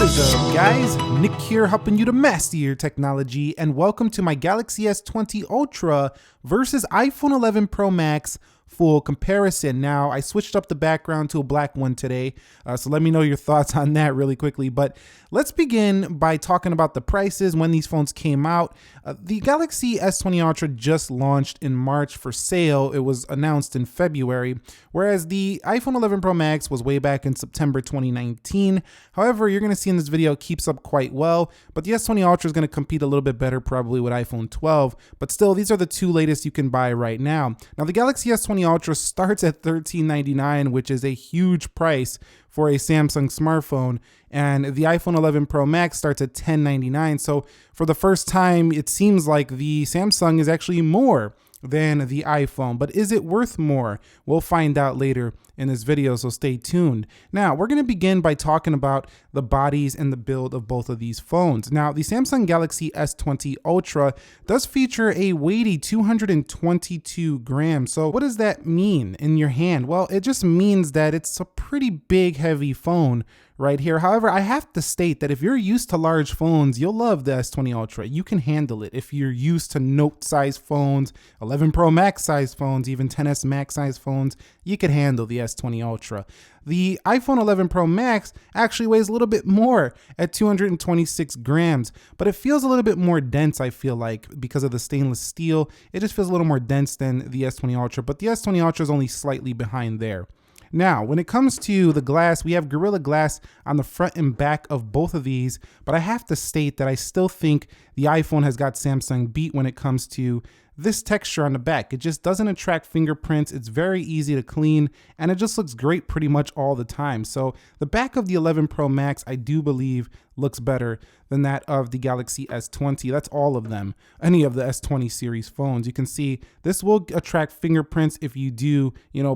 is up, guys? Nick here, helping you to master your technology, and welcome to my Galaxy S20 Ultra versus iPhone 11 Pro Max full comparison. Now, I switched up the background to a black one today, so let me know your thoughts on that really quickly. But let's begin by talking about the prices when these phones came out. The Galaxy S20 Ultra just launched in March for sale. It was announced in February, whereas the iPhone 11 Pro Max was way back in September 2019. However, you're going to see in this video it keeps up quite well, but the S20 Ultra is going to compete a little bit better probably with iPhone 12, but still, these are the two latest you can buy right now. Now, the Galaxy S20 Ultra starts at $1399, which is a huge price for a Samsung smartphone, and the iPhone 11 Pro Max starts at $1099. So for the first time, it seems like the Samsung is actually more than the iPhone, but is it worth more? We'll find out later in this video, so stay tuned. Now, we're going to begin by talking about the bodies and the build of both of these phones. Now, the Samsung Galaxy S20 Ultra does feature a weighty 222 grams. So what does that mean in your hand? Well, it just means that it's a pretty big, heavy phone right here. However, I have to state that if you're used to large phones, you'll love the S20 Ultra. You can handle it. If you're used to Note size phones, 11 Pro Max size phones, even 10s Max size phones, you could handle the S20 Ultra. The iPhone 11 Pro Max actually weighs a little bit more at 226 grams, but it feels a little bit more dense, I feel like, because of the stainless steel. It just feels a little more dense than the S20 Ultra, but the S20 Ultra is only slightly behind there. Now, when it comes to the glass, we have Gorilla Glass on the front and back of both of these, but I have to state that I still think the iPhone has got Samsung beat when it comes to this texture on the back. It just doesn't attract fingerprints. It's very easy to clean, and it just looks great pretty much all the time. So the back of the 11 Pro Max, I do believe, looks better than that of the Galaxy S20. That's all of them, any of the S20 series phones. You can see this will attract fingerprints if you do,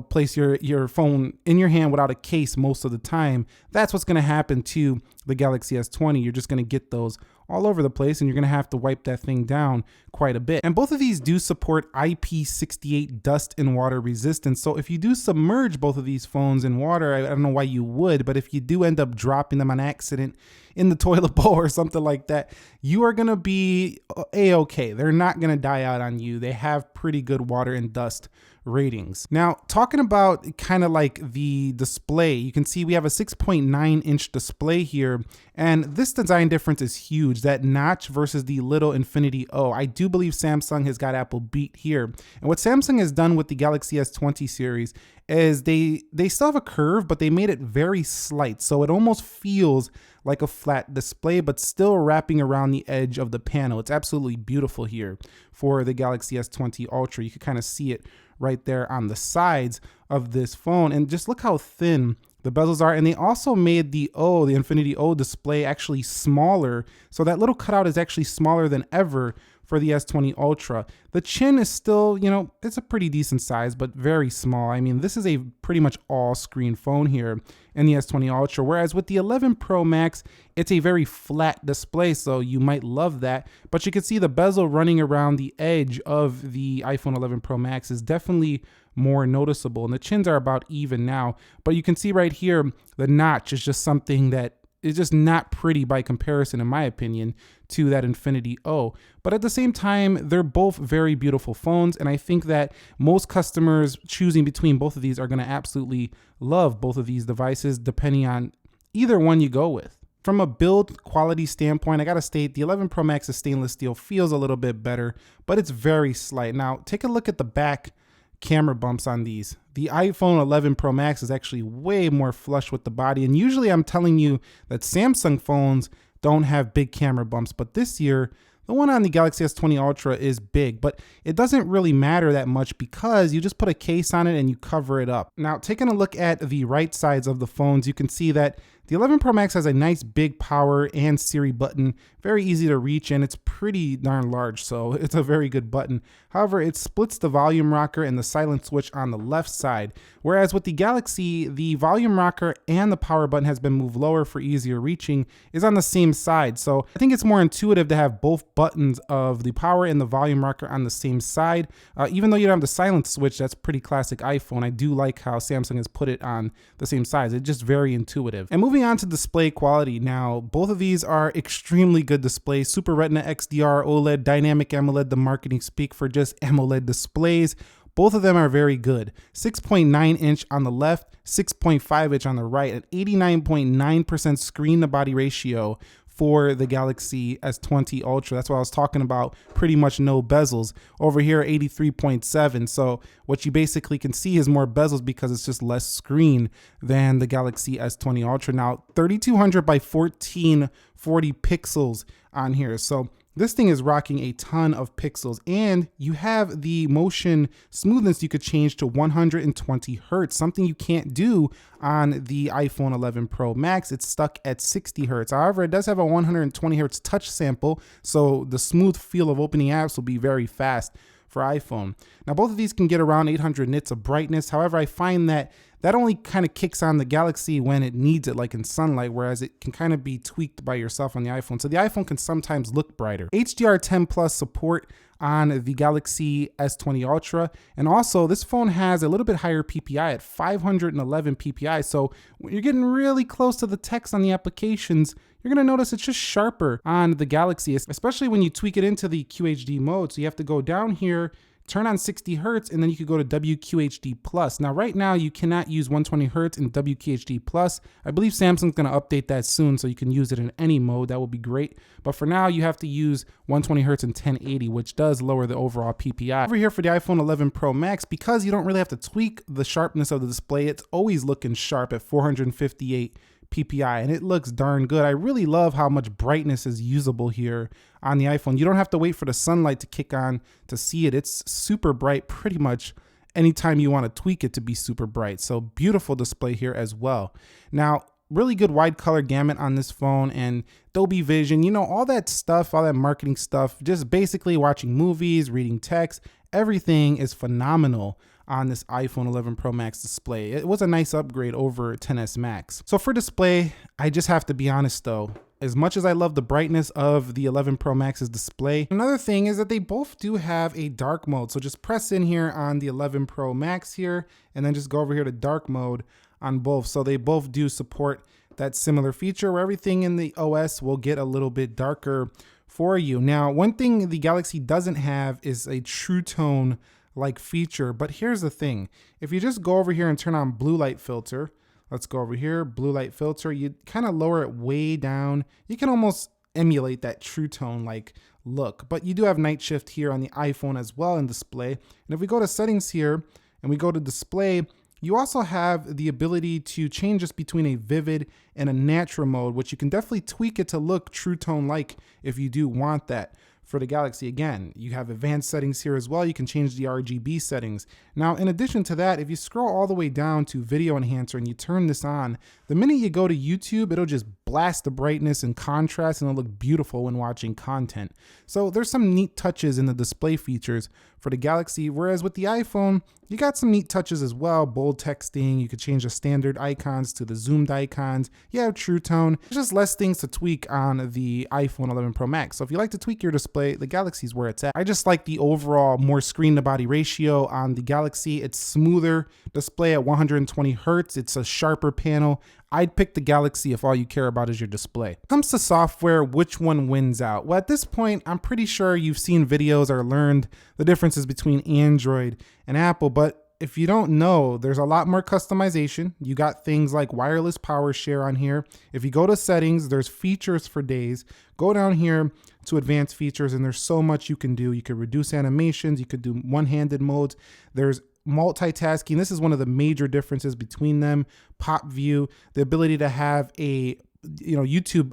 place your phone in your hand without a case most of the time. That's what's going to happen to the Galaxy S20. You're just going to get those all over the place, and you're going to have to wipe that thing down quite a bit. And both of these do support IP68 dust and water resistance. So if you do submerge both of these phones in water, I don't know why you would, but if you do end up dropping them on accident in the toilet bowl or something like that, you are going to be a-okay. They're not going to die out on you. They have pretty good water and dust ratings. Now, talking about kind of like the display, you can see we have a 6.9 inch display here, and this design difference is huge. That notch versus the little Infinity O. I do believe Samsung has got Apple beat here. And what Samsung has done with the Galaxy S20 series is they still have a curve, but they made it very slight. So it almost feels like a flat display, but still wrapping around the edge of the panel. It's absolutely beautiful here for the Galaxy S20 Ultra. You can kind of see it right there on the sides of this phone, and just look how thin the bezels are. And they also made the Infinity O display actually smaller, so that little cutout is actually smaller than ever for the S20 Ultra. The chin is still, it's a pretty decent size, but very small. I mean, this is a pretty much all screen phone here in the S20 Ultra, whereas with the 11 Pro Max, it's a very flat display, so you might love that, but you can see the bezel running around the edge of the iPhone 11 Pro Max is definitely more noticeable, and the chins are about even now, but you can see right here, the notch is just something that is just not pretty by comparison, in my opinion, to that Infinity O. But at the same time, they're both very beautiful phones, and I think that most customers choosing between both of these are going to absolutely love both of these devices, depending on either one you go with. From a build quality standpoint, I gotta state the 11 Pro Max's stainless steel feels a little bit better, but it's very slight. Now, take a look at the back camera bumps on these. The iPhone 11 Pro Max is actually way more flush with the body, and usually I'm telling you that Samsung phones don't have big camera bumps, but this year the one on the Galaxy S20 Ultra is big, but it doesn't really matter that much because you just put a case on it and you cover it up. Now, taking a look at the right sides of the phones, you can see that the 11 Pro Max has a nice big power and Siri button, very easy to reach, and it's pretty darn large, so it's a very good button. However, it splits the volume rocker and the silent switch on the left side, whereas with the Galaxy, the volume rocker and the power button has been moved lower for easier reaching, is on the same side. So I think it's more intuitive to have both buttons of the power and the volume rocker on the same side. Even though you don't have the silent switch, that's pretty classic iPhone. I do like how Samsung has put it on the same size. It's just very intuitive. And moving moving on to display quality. Now, both of these are extremely good displays. Super Retina XDR OLED, Dynamic AMOLED, the marketing speak for just AMOLED displays. Both of them are very good. 6.9 inch on the left, 6.5 inch on the right, at 89.9% screen to body ratio for the Galaxy S20 Ultra. That's what I was talking about, pretty much no bezels. Over here, 83.7. So what you basically can see is more bezels because it's just less screen than the Galaxy S20 Ultra. Now, 3200 by 1440 pixels on here. So this thing is rocking a ton of pixels, and you have the motion smoothness you could change to 120 hertz, something you can't do on the iPhone 11 Pro Max. It's stuck at 60 hertz. However, it does have a 120 hertz touch sample, so the smooth feel of opening apps will be very fast for iPhone. Now, both of these can get around 800 nits of brightness. However, I find that only kind of kicks on the Galaxy when it needs it, like in sunlight, whereas it can kind of be tweaked by yourself on the iPhone. So the iPhone can sometimes look brighter. HDR10 Plus support on the Galaxy S20 Ultra. And also, this phone has a little bit higher PPI at 511 PPI. So when you're getting really close to the text on the applications, you're gonna notice it's just sharper on the Galaxy, especially when you tweak it into the QHD mode. So you have to go down here, turn on 60 hertz, and then you could go to WQHD plus. Now, right now, you cannot use 120 hertz in WQHD plus. I believe Samsung's gonna update that soon, so you can use it in any mode. That would be great. But for now, you have to use 120 hertz in 1080, which does lower the overall PPI. Over here for the iPhone 11 Pro Max, because you don't really have to tweak the sharpness of the display, it's always looking sharp at 458 PPI, and it looks darn good. I really love how much brightness is usable here on the iPhone. You don't have to wait for the sunlight to kick on to see it. It's super bright pretty much anytime you want to tweak it to be super bright. So beautiful display here as well. Now, really good wide color gamut on this phone and Dolby Vision, you know, all that stuff, all that marketing stuff, just basically watching movies, reading text, everything is phenomenal on this iPhone 11 Pro Max display. It was a nice upgrade over 10s Max. So for display, I just have to be honest though, as much as I love the brightness of the 11 Pro Max's display, another thing is that they both do have a dark mode. So just press in here on the 11 Pro Max here, and then just go over here to dark mode on both. So they both do support that similar feature where everything in the OS will get a little bit darker for you. Now, one thing the Galaxy doesn't have is a true tone like feature, but here's the thing. If you just go over here and turn on blue light filter, let's go over here, blue light filter, you kind of lower it way down. You can almost emulate that true tone like look, but you do have night shift here on the iPhone as well in display. And if we go to settings here and we go to display, you also have the ability to change this between a vivid and a natural mode, which you can definitely tweak it to look true tone like if you do want that. For the Galaxy, again, you have advanced settings here as well. You can change the RGB settings. Now, in addition to that, if you scroll all the way down to Video Enhancer and you turn this on, the minute you go to YouTube, it'll just blast the brightness and contrast, and it'll look beautiful when watching content. So there's some neat touches in the display features for the Galaxy, whereas with the iPhone, you got some neat touches as well. Bold texting, you could change the standard icons to the zoomed icons. You have True Tone. There's just less things to tweak on the iPhone 11 Pro Max. So if you like to tweak your display, the Galaxy is where it's at. I just like the overall more screen to body ratio on the Galaxy. It's smoother display at 120 hertz. It's a sharper panel. I'd pick the Galaxy if all you care about is your display. When it comes to software, which one wins out? Well, at this point, I'm pretty sure you've seen videos or learned the differences between Android and Apple, but if you don't know, there's a lot more customization. You got things like wireless power share on here. If you go to settings, there's features for days. Go down here to advanced features, and there's so much you can do. You could reduce animations. You could do one-handed modes. There's multitasking. This is one of the major differences between them. Pop view, the ability to have a YouTube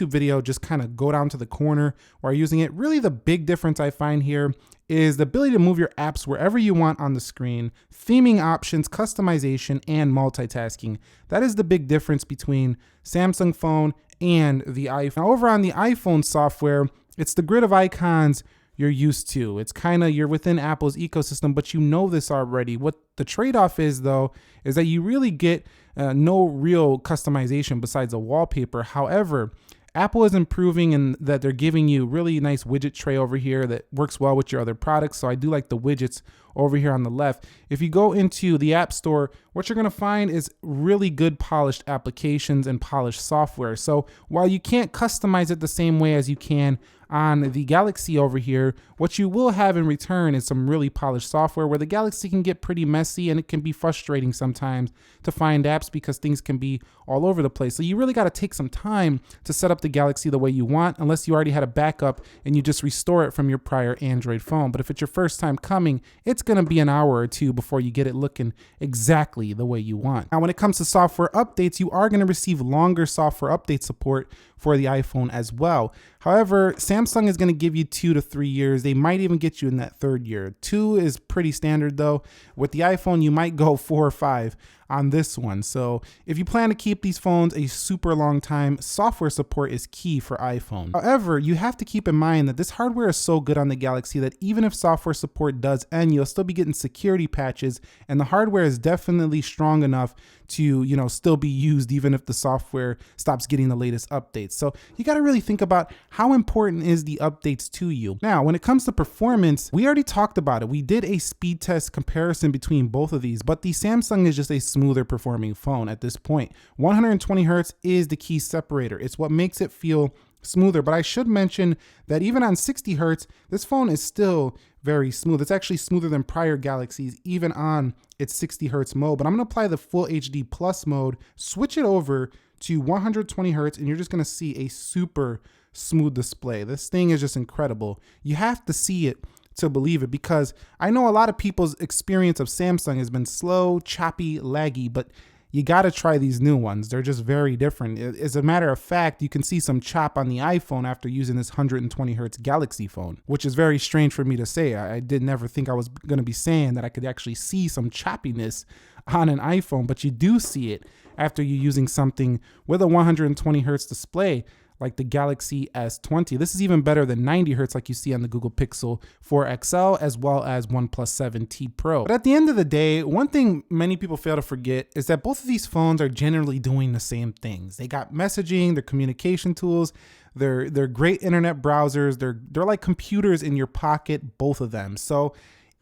video just kind of go down to the corner while using it. Really, the big difference I find here is the ability to move your apps wherever you want on the screen, theming options, customization, and multitasking. That is the big difference between Samsung phone and the iPhone. Now, over on the iPhone software, it's the grid of icons you're used to. It's kind of, you're within Apple's ecosystem, but you know this already. What the trade-off is though, is that you really get no real customization besides a wallpaper. However, Apple is improving in that they're giving you really nice widget tray over here that works well with your other products. So I do like the widgets over here on the left. If you go into the App Store, what you're gonna find is really good polished applications and polished software. So while you can't customize it the same way as you can on the Galaxy over here, what you will have in return is some really polished software, where the Galaxy can get pretty messy and it can be frustrating sometimes to find apps because things can be all over the place. So you really got to take some time to set up the Galaxy the way you want, unless you already had a backup and you just restore it from your prior Android phone. But if it's your first time coming, it's going to be an hour or two before you get it looking exactly the way you want. Now, when it comes to software updates, you are going to receive longer software update support for the iPhone as well. However, Samsung is going to give you 2 to 3 years. They might even get you in that third year. 2 is pretty standard though. With the iPhone, you might go 4 or 5 on this one. So if you plan to keep these phones a super long time, software support is key for iPhone. However, you have to keep in mind that this hardware is so good on the Galaxy that even if software support does end, you'll still be getting security patches, and the hardware is definitely strong enough to, still be used even if the software stops getting the latest updates. So you got to really think about how important is the updates to you. Now, when it comes to performance, we already talked about it. We did a speed test comparison between both of these, but the Samsung is just a smoother performing phone at this point. 120 Hertz is the key separator. It's what makes it feel smoother, but I should mention that even on 60 Hertz, this phone is still very smooth. It's actually smoother than prior Galaxies, even on its 60 Hertz mode. But I'm gonna apply the full HD plus mode, switch it over to 120 Hertz, and you're just gonna see a super smooth display. This thing is just incredible. You have to see it to believe it, because I know a lot of people's experience of Samsung has been slow, choppy, laggy, but you got to try these new ones. They're just very different. As a matter of fact, you can see some chop on the iPhone after using this 120 Hertz Galaxy phone, which is very strange for me to say. I did never think I was going to be saying that I could actually see some choppiness on an iPhone, but you do see it after you're using something with a 120 Hertz display like the Galaxy S20. This is even better than 90 Hertz like you see on the Google Pixel 4 XL, as well as OnePlus 7T Pro. But at the end of the day, one thing many people fail to forget is that both of these phones are generally doing the same things. They got messaging, their communication tools, they're great internet browsers, they're like computers in your pocket, both of them. So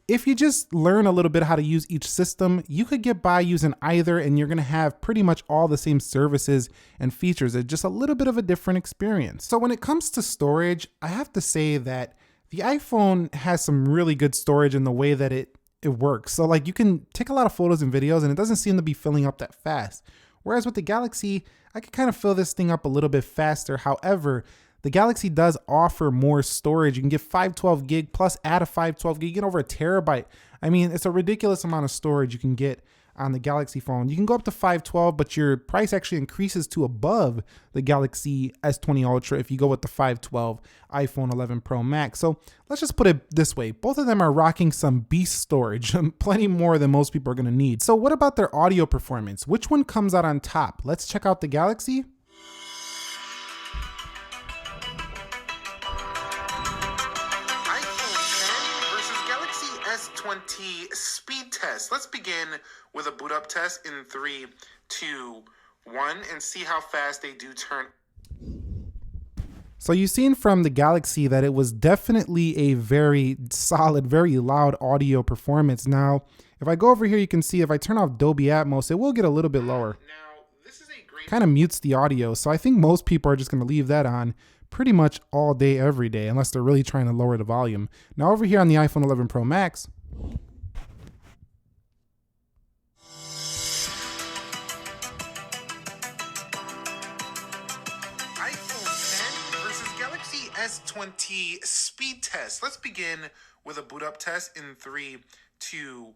if you just learn a little bit how to use each system, you could get by using either, and you're gonna have pretty much all the same services and features. It's just a little bit of a different experience. So when it comes to storage, I have to say that the iPhone has some really good storage in the way that it works. So like you can take a lot of photos and videos and it doesn't seem to be filling up that fast. Whereas with the Galaxy, I could kind of fill this thing up a little bit faster. However, the Galaxy does offer more storage. You can get 512 gig plus add a 512 gig, you get over a terabyte. I mean, it's a ridiculous amount of storage you can get on the Galaxy phone. You can go up to 512, but your price actually increases to above the Galaxy S20 Ultra if you go with the 512 iPhone 11 Pro Max. So let's just put it this way. Both of them are rocking some beast storage, plenty more than most people are gonna need. So what about their audio performance? Which one comes out on top? Let's check out the Galaxy. S20 speed test. Let's begin with a boot up test in 3, 2, 1 and see how fast they do turn. So you've seen from the Galaxy that it was definitely a very solid, very loud audio performance. Now, if I go over here, you can see if I turn off Dolby Atmos, it will get a little bit lower. Now, this is a great kind of mutes the audio. So I think most people are just going to leave that on pretty much all day, every day, unless they're really trying to lower the volume. Now over here on the iPhone 11 Pro Max, S20 speed test. Let's begin with a boot up test in 3, 2,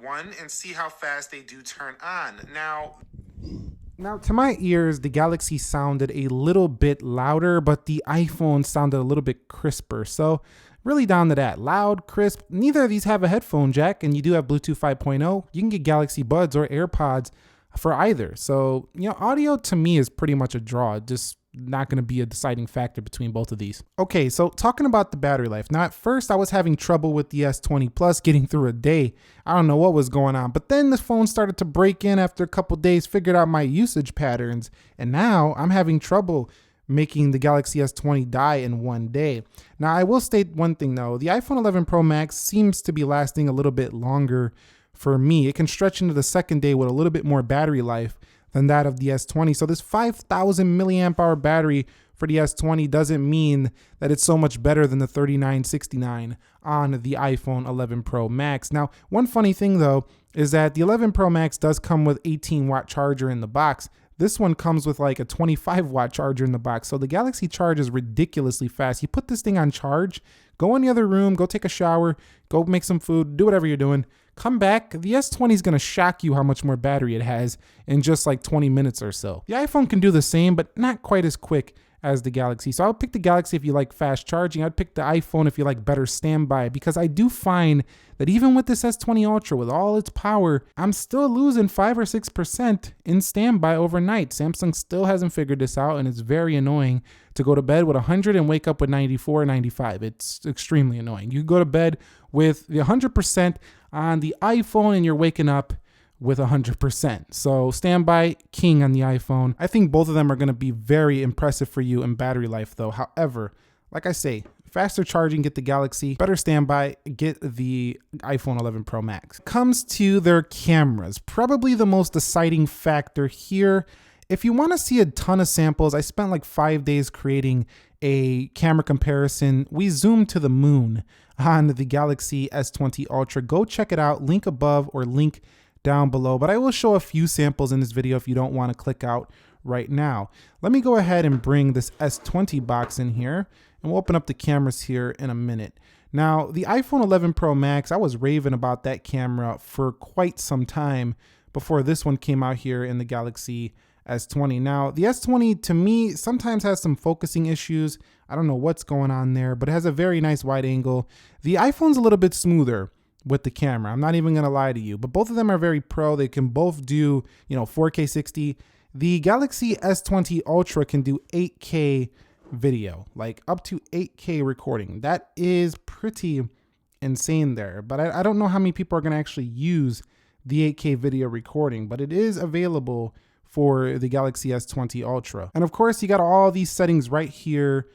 1 and see how fast they do turn on. Now, to my ears, the Galaxy sounded a little bit louder, but the iPhone sounded a little bit crisper. So really down to that. Loud, crisp. Neither of these have a headphone jack, and you do have Bluetooth 5.0. You can get Galaxy Buds or AirPods for either. So, audio to me is pretty much a draw. Just not going to be a deciding factor between both of these. Okay, so talking about the battery life. Now, at first, I was having trouble with the S20 Plus getting through a day. I don't know what was going on, but then the phone started to break in after a couple days, figured out my usage patterns, and now I'm having trouble making the Galaxy S20 die in one day. Now, I will state one thing though, the iPhone 11 Pro Max seems to be lasting a little bit longer for me. It can stretch into the second day with a little bit more battery life than that of the S20. So this 5,000 milliamp hour battery for the S20 doesn't mean that it's so much better than the 3969 on the iPhone 11 Pro Max. Now, one funny thing though is that the 11 Pro Max does come with 18-watt charger in the box. This one comes with like a 25-watt charger in the box. So the Galaxy Charge is ridiculously fast. You put this thing on charge, go in the other room, go take a shower, go make some food, do whatever you're doing. Come back, the S20 is gonna shock you how much more battery it has in just like 20 minutes or so. The iPhone can do the same, but not quite as quick as the Galaxy. So I would pick the Galaxy if you like fast charging. I'd pick the iPhone if you like better standby, because I do find that even with this S20 Ultra, with all its power, I'm still losing 5 or 6% in standby overnight. Samsung still hasn't figured this out, and it's very annoying to go to bed with 100 and wake up with 94 or 95. It's extremely annoying. You go to bed with the 100% on the iPhone and you're waking up with 100%. So standby king on the iPhone. I think both of them are going to be very impressive for you in battery life though. However, like I say, faster charging, get the Galaxy. Better standby, get the iPhone 11 Pro Max. Comes to their cameras. Probably the most deciding factor here. If you want to see a ton of samples, I spent like 5 days creating a camera comparison. We zoomed to the moon on the Galaxy S20 Ultra. Go check it out. Link above or link down below, but I will show a few samples in this video if you don't want to click out right now. Let me go ahead and bring this S20 box in here, and we'll open up the cameras here in a minute. Now, the iPhone 11 Pro Max, I was raving about that camera for quite some time before this one came out here in the Galaxy S20. Now, the S20 to me sometimes has some focusing issues. I don't know what's going on there, but it has a very nice wide angle. The iPhone's a little bit smoother with the camera. I'm not even gonna lie to you, but both of them are very pro. They can both do, 4K 60. The Galaxy S20 Ultra can do 8K video, like up to 8K recording. That is pretty insane there, but I don't know how many people are gonna actually use the 8K video recording, but it is available for the Galaxy S20 Ultra. And of course, you got all these settings right here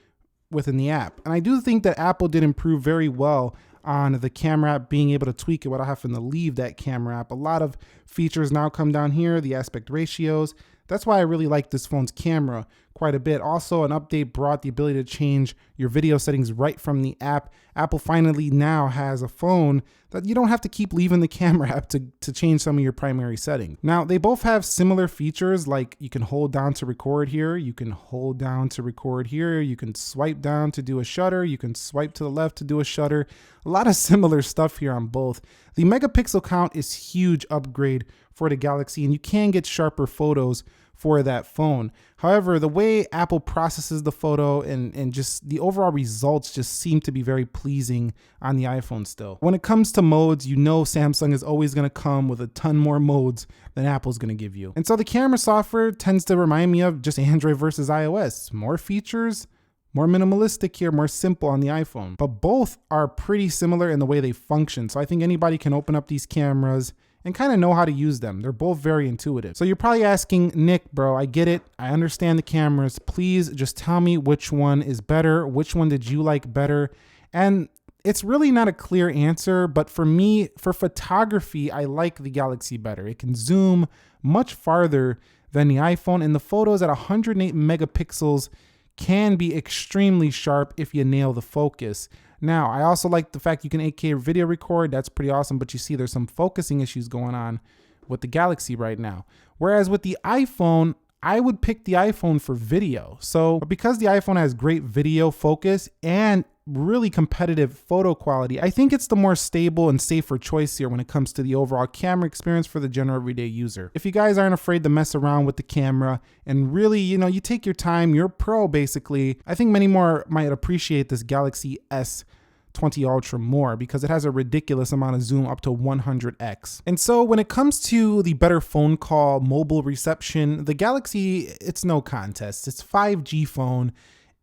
within the app. And I do think that Apple did improve very well on the camera app, being able to tweak it without having to leave that camera app. A lot of features now come down here, the aspect ratios. That's why I really like this phone's camera quite a bit. Also, an update brought the ability to change your video settings right from the app. Apple finally now has a phone that you don't have to keep leaving the camera app to change some of your primary settings. Now, they both have similar features, like you can hold down to record here, you can hold down to record here, you can swipe down to do a shutter, you can swipe to the left to do a shutter. A lot of similar stuff here on both. The megapixel count is huge upgrade for the Galaxy, and you can get sharper photos for that phone. However, the way Apple processes the photo and just the overall results just seem to be very pleasing on the iPhone still. When it comes to modes, Samsung is always going to come with a ton more modes than Apple's going to give you. And so the camera software tends to remind me of just Android versus iOS. More features, more minimalistic here, more simple on the iPhone. But both are pretty similar in the way they function. So I think anybody can open up these cameras and kind of know how to use them. They're both very intuitive. So you're probably asking, Nick, bro, I get it. I understand the cameras. Please just tell me which one is better. Which one did you like better? And it's really not a clear answer, but for me, for photography, I like the Galaxy better. It can zoom much farther than the iPhone, and the photos at 108 megapixels can be extremely sharp if you nail the focus. Now, I also like the fact you can 8K video record. That's pretty awesome, but you see there's some focusing issues going on with the Galaxy right now. Whereas with the iPhone, I would pick the iPhone for video. So because the iPhone has great video focus and really competitive photo quality, I think it's the more stable and safer choice here when it comes to the overall camera experience for the general everyday user. If you guys aren't afraid to mess around with the camera and really, you take your time, you're pro basically, I think many more might appreciate this Galaxy S20 Ultra more because it has a ridiculous amount of zoom, up to 100x. And so when it comes to the better phone call mobile reception, the Galaxy, it's no contest. It's 5G phone.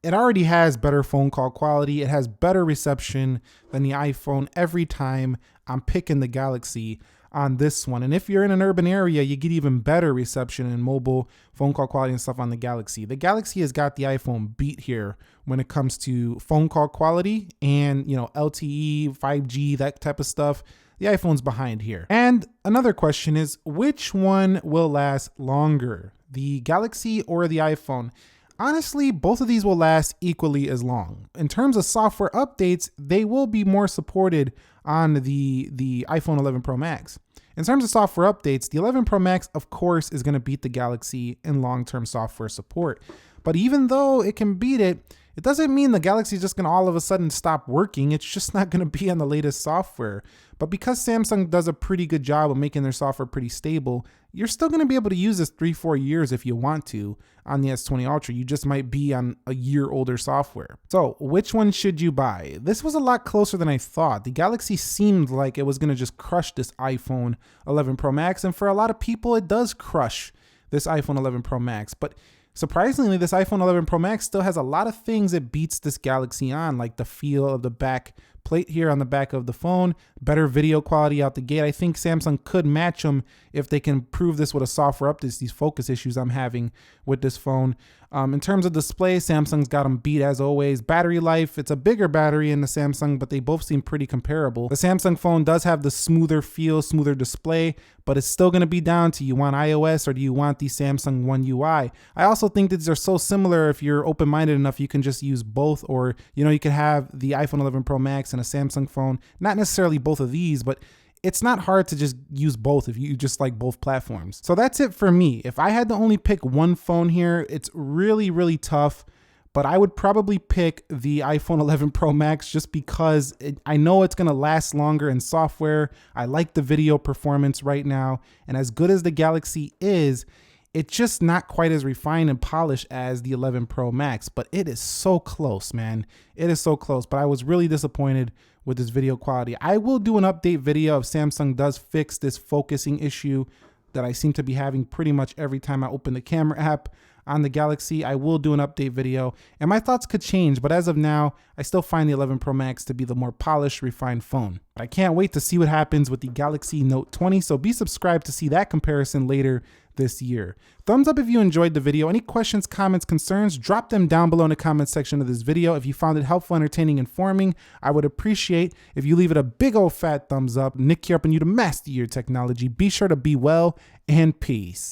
It already has better phone call quality. It has better reception than the iPhone. Every time I'm picking the Galaxy on this one. And if you're in an urban area, you get even better reception and mobile phone call quality and stuff on the Galaxy. The Galaxy has got the iPhone beat here when it comes to phone call quality and, LTE, 5G, that type of stuff. The iPhone's behind here. And another question is, which one will last longer, the Galaxy or the iPhone? Honestly, both of these will last equally as long. In terms of software updates, they will be more supported on the iPhone 11 Pro Max. In terms of software updates, the 11 Pro Max, of course, is going to beat the Galaxy in long-term software support. But even though it can beat it, it doesn't mean the Galaxy is just going to all of a sudden stop working. It's just not going to be on the latest software. But because Samsung does a pretty good job of making their software pretty stable, you're still going to be able to use this 3-4 years if you want to on the S20 Ultra. You just might be on a year older software. So which one should you buy? This was a lot closer than I thought. The Galaxy seemed like it was going to just crush this iPhone 11 Pro Max. And for a lot of people, it does crush this iPhone 11 Pro Max. But surprisingly, this iPhone 11 Pro Max still has a lot of things it beats this Galaxy on, like the feel of the back plate here on the back of the phone, better video quality out the gate. I think Samsung could match them if they can prove this with a software update, these focus issues I'm having with this phone. In terms of display, Samsung's got them beat as always. Battery life, it's a bigger battery in the Samsung, but they both seem pretty comparable. The Samsung phone does have the smoother feel, smoother display, but it's still going to be down to you want iOS or do you want the Samsung One UI. I also think that these are so similar. If you're open-minded enough, you can just use both, or you could have the iPhone 11 Pro Max and a Samsung phone. Not necessarily both of these, but it's not hard to just use both if you just like both platforms. So that's it for me. If I had to only pick one phone here, it's really, really tough, but I would probably pick the iPhone 11 Pro Max just because I know it's gonna last longer in software. I like the video performance right now, and as good as the Galaxy is, it's just not quite as refined and polished as the 11 Pro Max, but it is so close, man. It is so close, but I was really disappointed with this video quality. I will do an update video if Samsung does fix this focusing issue that I seem to be having pretty much every time I open the camera app on the Galaxy. I will do an update video, and my thoughts could change, but as of now, I still find the 11 Pro Max to be the more polished, refined phone. I can't wait to see what happens with the Galaxy Note 20, so be subscribed to see that comparison later this year. Thumbs up if you enjoyed the video. Any questions, comments, concerns, drop them down below in the comment section of this video. If you found it helpful, entertaining, informing, I would appreciate if you leave it a big old fat thumbs up. Nick here helping you to master your technology. Be sure to be well, and peace.